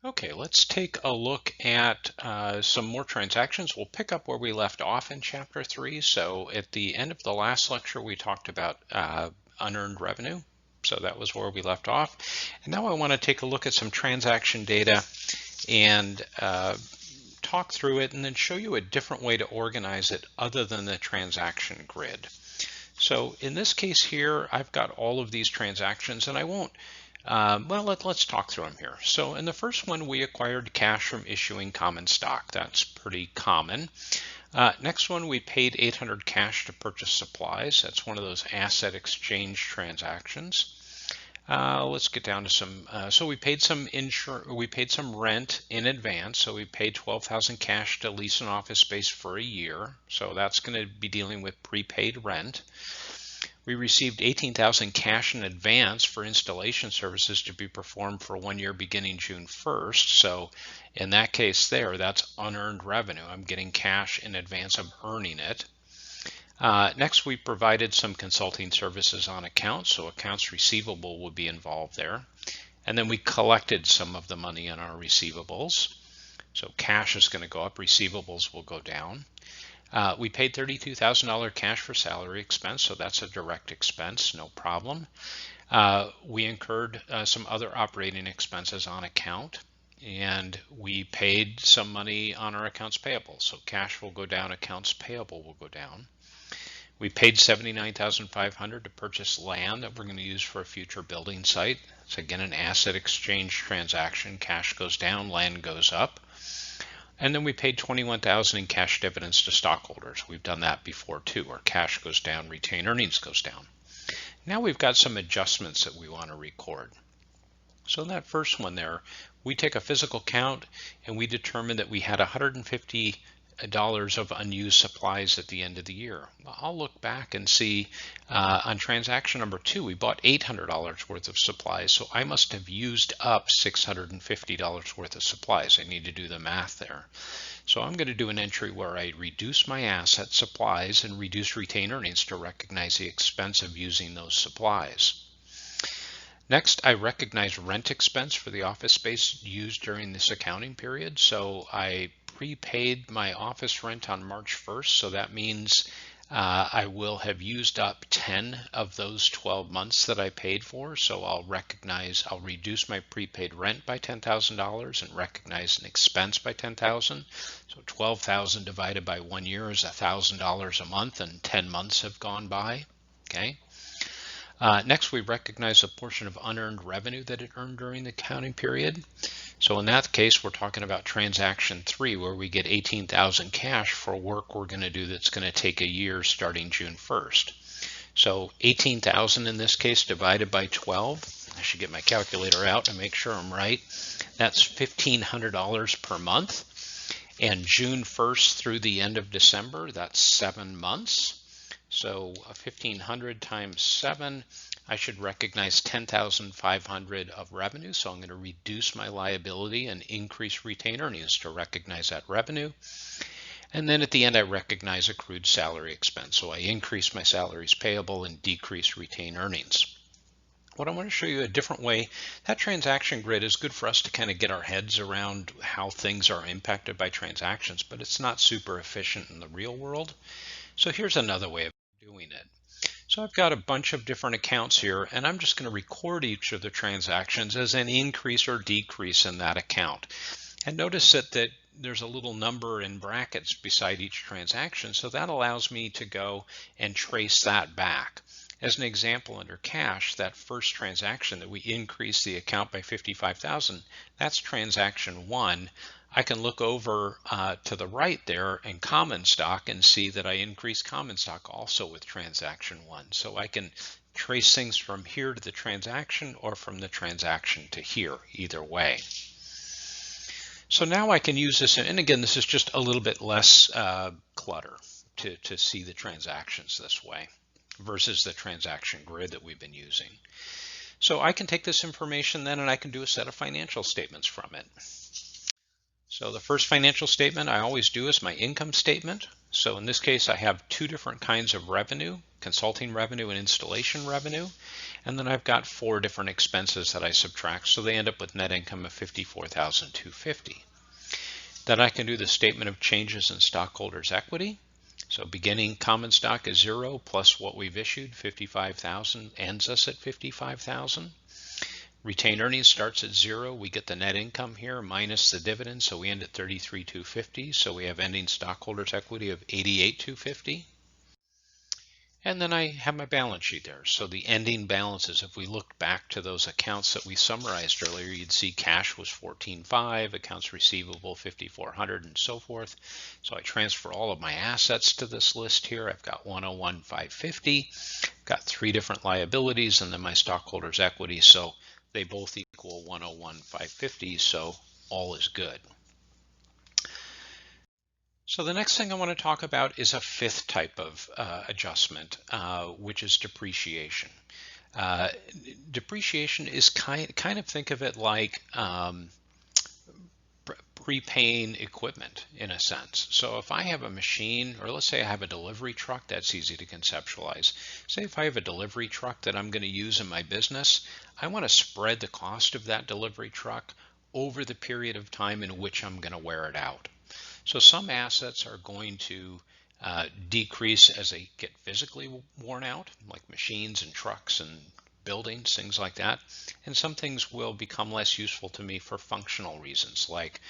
Okay, let's take a look at some more transactions. We'll pick up where we left off in Chapter 3. So at the end of the last lecture, we talked about unearned revenue. So that was where we left off. And now I want to take a look at some transaction data and talk through it and then show you a different way to organize it other than the transaction grid. So in this case here, I've got all of these transactions, and I won't let's talk through them here. So in the first one, we acquired cash from issuing common stock. That's pretty common. Next one, we paid $800 cash to purchase supplies. That's one of those asset exchange transactions. Let's get down to some. So we paid some rent in advance. So we paid $12,000 cash to lease an office space for a year. So that's going to be dealing with prepaid rent. We received $18,000 cash in advance for installation services to be performed for 1 year beginning June 1st. So in that case there, that's unearned revenue. I'm getting cash in advance of earning it. Next, we provided some consulting services on accounts, so accounts receivable would be involved there. And then we collected some of the money on our receivables. So cash is going to go up, receivables will go down. We paid $32,000 cash for salary expense, so that's a direct expense, no problem. We incurred some other operating expenses on account, and we paid some money on our accounts payable. So cash will go down, accounts payable will go down. We paid $79,500 to purchase land that we're going to use for a future building site. It's again an asset exchange transaction. Cash goes down, land goes up. And then we paid $21,000 in cash dividends to stockholders. We've done that before too, where cash goes down, retained earnings goes down. Now we've got some adjustments that we want to record. So in that first one there, we take a physical count and we determine that we had $150 of unused supplies at the end of the year. I'll look back and see on transaction number 2, we bought $800 worth of supplies, so I must have used up $650 worth of supplies. I need to do the math there. So I'm going to do an entry where I reduce my asset supplies and reduce retained earnings to recognize the expense of using those supplies. Next, I recognize rent expense for the office space used during this accounting period. So I prepaid my office rent on March 1st. So that means I will have used up 10 of those 12 months that I paid for. So I'll reduce my prepaid rent by $10,000 and recognize an expense by $10,000. So 12,000 divided by 1 year is $1,000 a month, and 10 months have gone by. Okay. Next, we recognize a portion of unearned revenue that it earned during the accounting period. So in that case, we're talking about transaction 3, where we get $18,000 cash for work we're going to do that's going to take a year starting June 1st. So $18,000 in this case divided by 12. I should get my calculator out and make sure I'm right. That's $1,500 per month. And June 1st through the end of December, that's 7 months. So 1,500 times 7, I should recognize 10,500 of revenue. So I'm going to reduce my liability and increase retained earnings to recognize that revenue. And then at the end, I recognize accrued salary expense. So I increase my salaries payable and decrease retained earnings. What I want to show you a different way, that transaction grid is good for us to kind of get our heads around how things are impacted by transactions, but it's not super efficient in the real world. So here's another way of doing it. So I've got a bunch of different accounts here, and I'm just going to record each of the transactions as an increase or decrease in that account. And notice that there's a little number in brackets beside each transaction, so that allows me to go and trace that back. As an example, under cash, that first transaction that we increased the account by $55,000, that's transaction 1. I can look over to the right there in common stock and see that I increased common stock also with transaction 1. So I can trace things from here to the transaction or from the transaction to here, either way. So now I can use this, and again, this is just a little bit less clutter to see the transactions this way versus the transaction grid that we've been using. So I can take this information then and I can do a set of financial statements from it. So the first financial statement I always do is my income statement. So in this case, I have two different kinds of revenue, consulting revenue and installation revenue. And then I've got four different expenses that I subtract. So they end up with net income of $54,250. Then I can do the statement of changes in stockholders' equity. So beginning common stock is 0 plus what we've issued, 55,000, ends us at 55,000. Retained earnings starts at 0. We get the net income here minus the dividend, so we end at 33,250. So we have ending stockholders' equity of 88,250. And then I have my balance sheet there. So the ending balances, if we look back to those accounts that we summarized earlier, you'd see cash was 14,500, accounts receivable 5,400, and so forth. So I transfer all of my assets to this list here. I've got 101,550, got three different liabilities, and then my stockholders' equity. So they both equal 101,550, so all is good. So the next thing I want to talk about is a fifth type of adjustment, which is depreciation. Depreciation is kind of think of it like prepaying equipment in a sense. So if I have a machine, or let's say I have a delivery truck, that's easy to conceptualize. Say if I have a delivery truck that I'm going to use in my business, I want to spread the cost of that delivery truck over the period of time in which I'm going to wear it out. So some assets are going to decrease as they get physically worn out, like machines and trucks and buildings, things like that. And some things will become less useful to me for functional reasons, like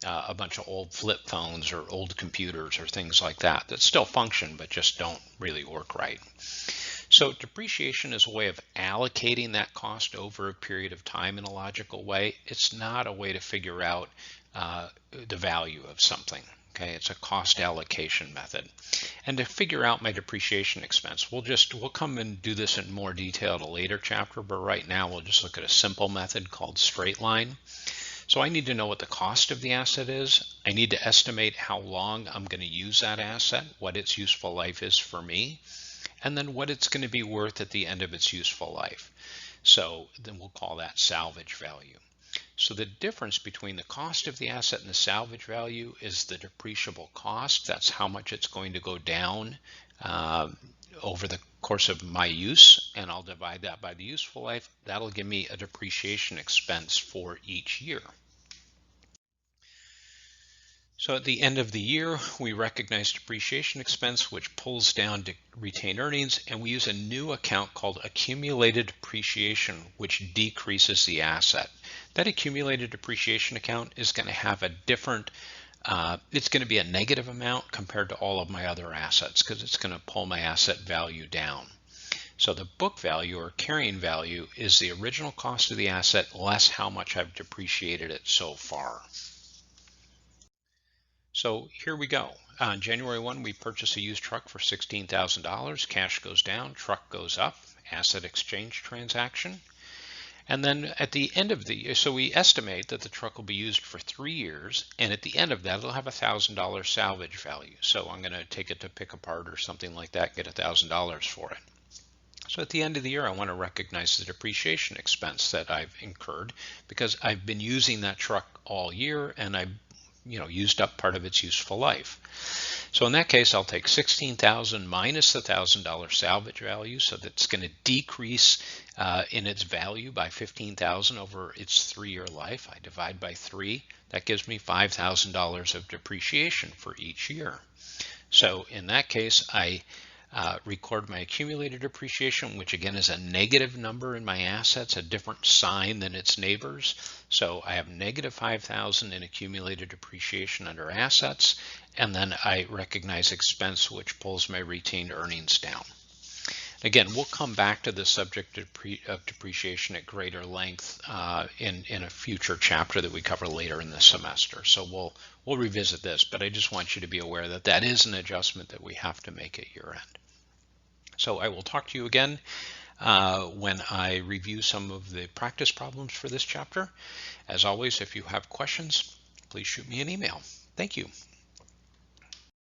a bunch of old flip phones or old computers or things like that that still function but just don't really work right. So depreciation is a way of allocating that cost over a period of time in a logical way. It's not a way to figure out the value of something. Okay, it's a cost allocation method. And to figure out my depreciation expense, we'll come and do this in more detail in a later chapter, but right now we'll just look at a simple method called straight line. So I need to know what the cost of the asset is. I need to estimate how long I'm going to use that asset, what its useful life is for me, and then what it's going to be worth at the end of its useful life. So then we'll call that salvage value. So the difference between the cost of the asset and the salvage value is the depreciable cost. That's how much it's going to go down over the course of my use, and I'll divide that by the useful life. That'll give me a depreciation expense for each year. So at the end of the year, we recognize depreciation expense, which pulls down to retained earnings, and we use a new account called accumulated depreciation, which decreases the asset. That accumulated depreciation account is going to have a different, it's going to be a negative amount compared to all of my other assets because it's going to pull my asset value down. So the book value or carrying value is the original cost of the asset less how much I've depreciated it so far. So here we go. On January 1, we purchase a used truck for $16,000. Cash goes down, truck goes up, asset exchange transaction. And then at the end of the year, so we estimate that the truck will be used for 3 years, and at the end of that, it'll have $1,000 salvage value. So I'm going to take it to pick apart or something like that, get $1,000 for it. So at the end of the year, I want to recognize the depreciation expense that I've incurred because I've been using that truck all year and I've used up part of its useful life. So in that case, I'll take $16,000 minus the $1,000 salvage value, so that's going to decrease in its value by $15,000 over its 3-year life. I divide by 3. That gives me $5,000 of depreciation for each year. So in that case, I record my accumulated depreciation, which again is a negative number in my assets, a different sign than its neighbors. So I have negative $5,000 in accumulated depreciation under assets, and then I recognize expense, which pulls my retained earnings down. Again, we'll come back to the subject of depreciation at greater length in a future chapter that we cover later in the semester. So we'll revisit this, but I just want you to be aware that that is an adjustment that we have to make at year end. So I will talk to you again when I review some of the practice problems for this chapter. As always, if you have questions, please shoot me an email. Thank you.